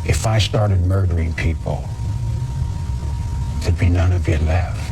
If I started murdering people, there'd be none of you left.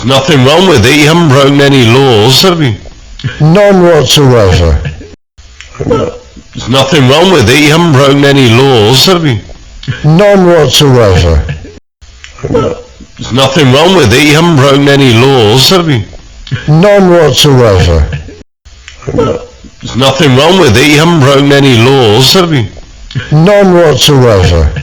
There's nothing wrong with it. You haven't broken any laws, have you? None whatsoever. There's nothing wrong with it. You haven't broken any laws, have you? None whatsoever. There's nothing wrong with it. You haven't broken any laws, have you? None whatsoever. There's nothing wrong with it. You haven't broken any laws, have you? None whatsoever.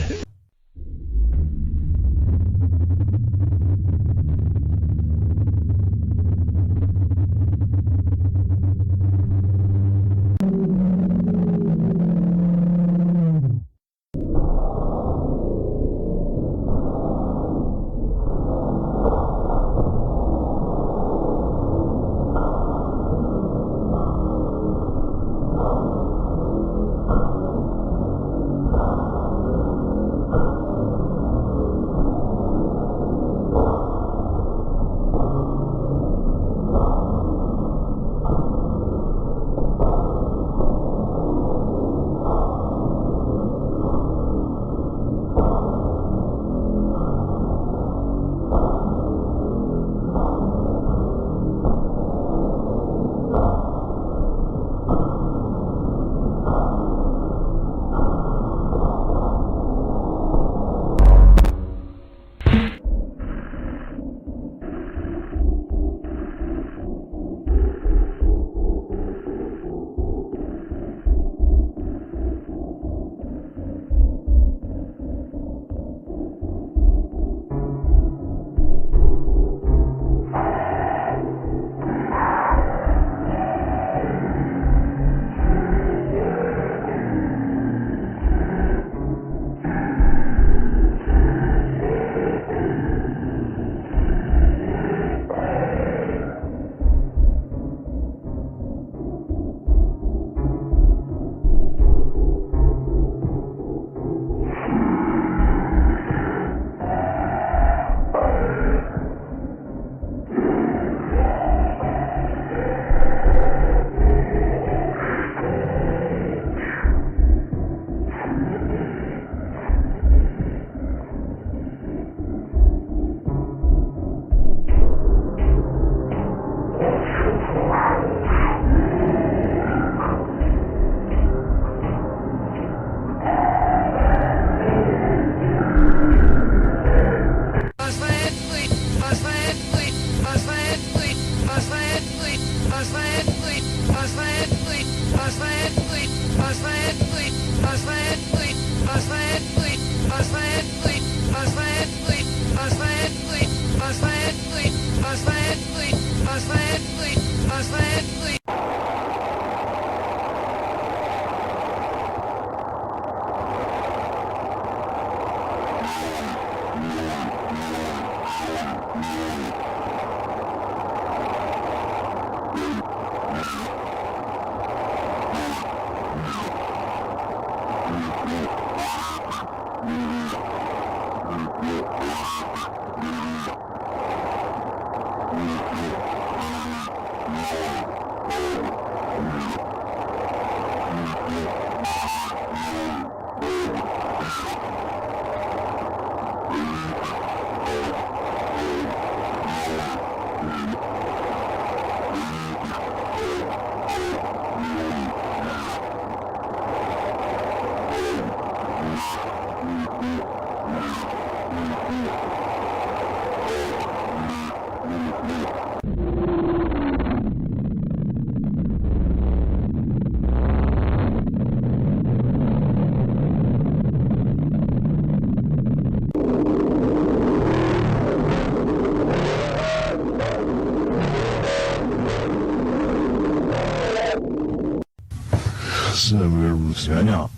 Ja.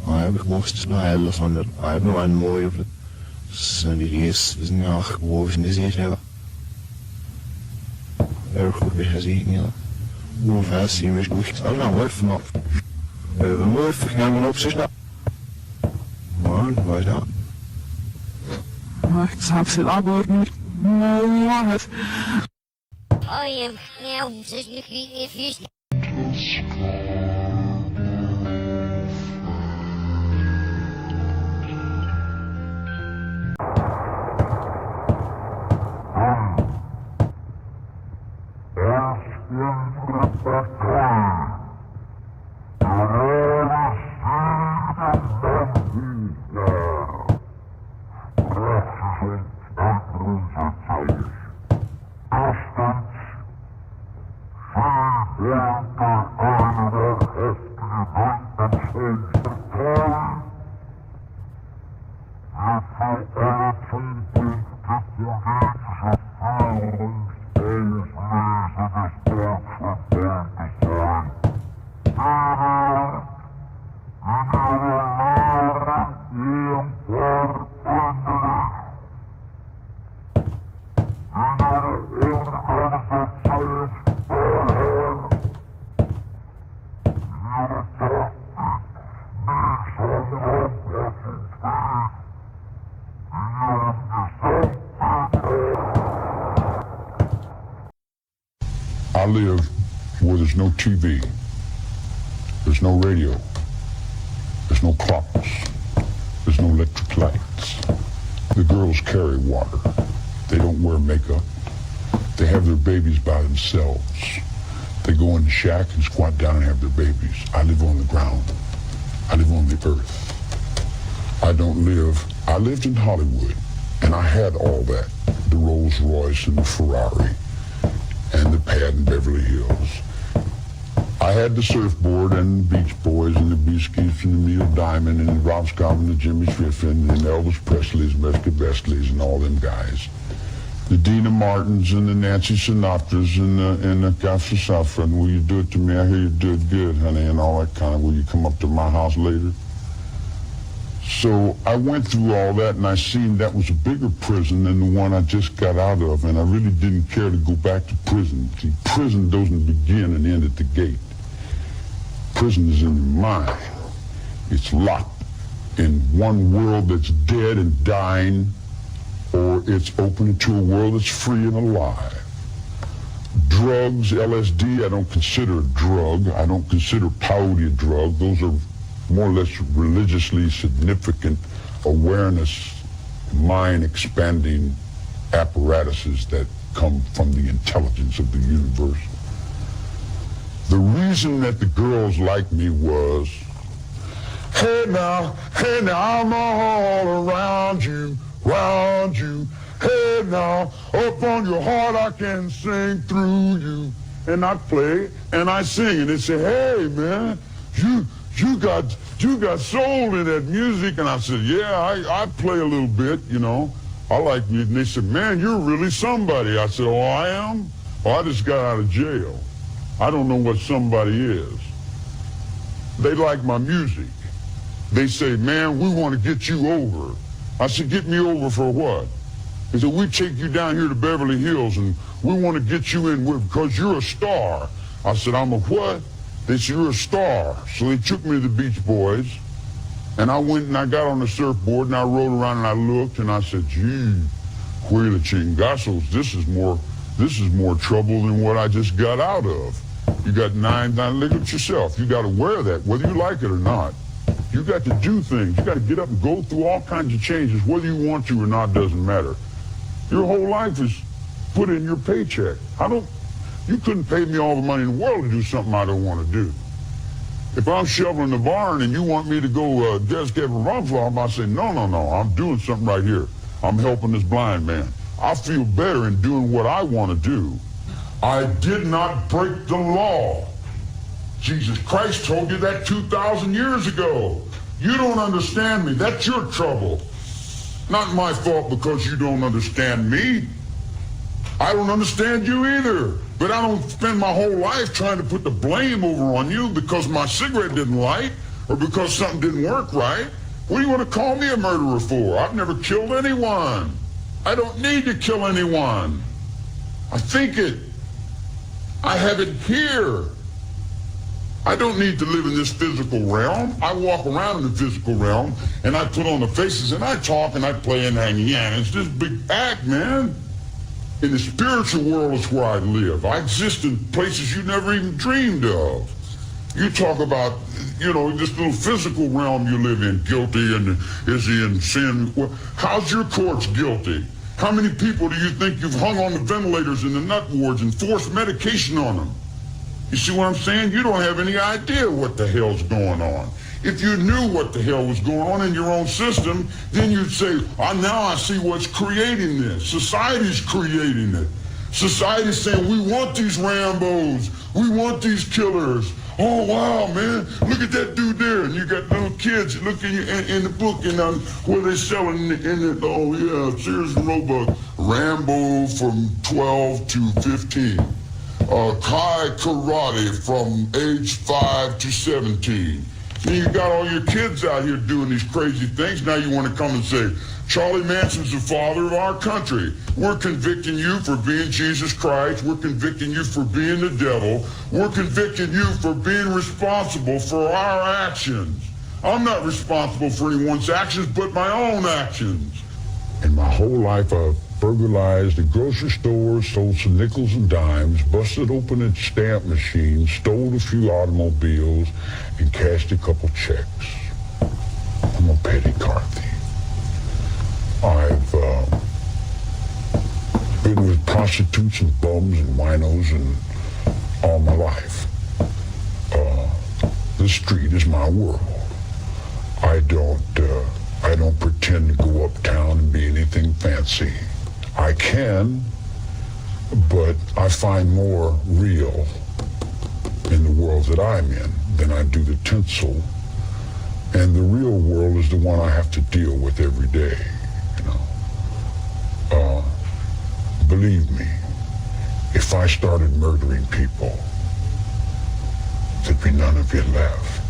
Maar ik moest naar heel van de pijpen en mooi op het zijn die is niet gewoon is niet hebben. Erg goed bij gezien ja. Hoe vast je mich goed al nou wat vanaf. We moeten gaan op zich. Maar wat dan? Ik heb ze laten niet. Wat? I am now technically efficient. I live where there's no TV, there's no radio, there's no clocks, there's no electric lights. The girls carry water. They don't wear makeup. They have their babies by themselves. They go in the shack and squat down and have their babies. I live on the ground. I live on the earth. I lived in Hollywood, and I had all that. The Rolls Royce and the Ferrari and the pad in Beverly Hills. I had the surfboard and the Beach Boys and the Beaskies and the Neil Diamond and the Rob Scott and the Jimmy Griffin and Elvis Presley's, Mesca Bestleys and all them guys. The Dina Martins and the Nancy Sinatras and the Gaffa Safra, and will you do it to me? I hear you do it good, honey, and all that kind of, will you come up to my house later? So I went through all that, and I seen that was a bigger prison than the one I just got out of, and I really didn't care to go back to prison. See, prison doesn't begin and end at the gate. Prison is in the mind. It's locked in one world that's dead and dying, or it's open to a world that's free and alive. Drugs, LSD, I don't consider a drug. I don't consider peyote a drug. Those are more or less religiously significant awareness, mind-expanding apparatuses that come from the intelligence of the universe. The reason that the girls liked me was, hey now, I'm all around you, hey now, up on your heart I can sing through you. And I play and I sing, and they say, hey man, you got soul in that music. And I said, yeah, I play a little bit, you know. I like music. And they said, man, you're really somebody. I said, oh, I am? Oh, I just got out of jail. I don't know what somebody is. They like my music. They say, man, we want to get you over. I said, get me over for what? They said, we take you down here to Beverly Hills and we want to get you in because you're a star. I said, I'm a what? They said, you're a star. So they took me to the Beach Boys, and I went and I got on the surfboard and I rode around and I looked and I said, gee, Huila Chingazos, this is more trouble than what I just got out of. You got look at yourself. You got to wear that, whether you like it or not. You got to do things. You got to get up and go through all kinds of changes, whether you want to or not, doesn't matter. Your whole life is put in your paycheck. You couldn't pay me all the money in the world to do something I don't want to do. If I'm shoveling the barn and you want me to go Derscream, I say, no, I'm doing something right here. I'm helping this blind man. I feel better in doing what I want to do. I did not break the law. Jesus Christ told you that 2,000 years ago. You don't understand me. That's your trouble. Not my fault because you don't understand me. I don't understand you either. But I don't spend my whole life trying to put the blame over on you because my cigarette didn't light or because something didn't work right. What do you want to call me a murderer for? I've never killed anyone. I don't need to kill anyone. I think it. I have it here. I don't need to live in this physical realm. I walk around in the physical realm and I put on the faces and I talk and I play and hang. Yeah, it's this big act, man. In the spiritual world is where I live. I exist in places you never even dreamed of. You talk about, this little physical realm you live in, guilty and is he in sin? Well, how's your courts guilty? How many people do you think you've hung on the ventilators in the nut wards and forced medication on them? You see what I'm saying? You don't have any idea what the hell's going on. If you knew what the hell was going on in your own system, then you'd say, now I see what's creating this. Society's creating it. Society's saying, we want these Rambos. We want these killers. Oh, wow, man. Look at that dude there. And you got little kids looking in the book where they're selling in it. Oh, yeah, Sears and Roebuck. Rambo from 12 to 15. Kai Karate from age 5 to 17. And you got all your kids out here doing these crazy things. Now you want to come and say, Charlie Manson's the father of our country. We're convicting you for being Jesus Christ. We're convicting you for being the devil. We're convicting you for being responsible for our actions. I'm not responsible for anyone's actions but my own actions. In my whole life, I've burglarized the grocery stores, stole some nickels and dimes, busted open a stamp machine, stole a few automobiles, and cashed a couple checks. I'm a petty car thief. I've been with prostitutes and bums and winos and all my life. The street is my world. I don't pretend to go uptown and be anything fancy. I can, but I find more real in the world that I'm in than I do the tinsel. And the real world is the one I have to deal with every day, you know. Believe me, if I started murdering people, there'd be none of you left.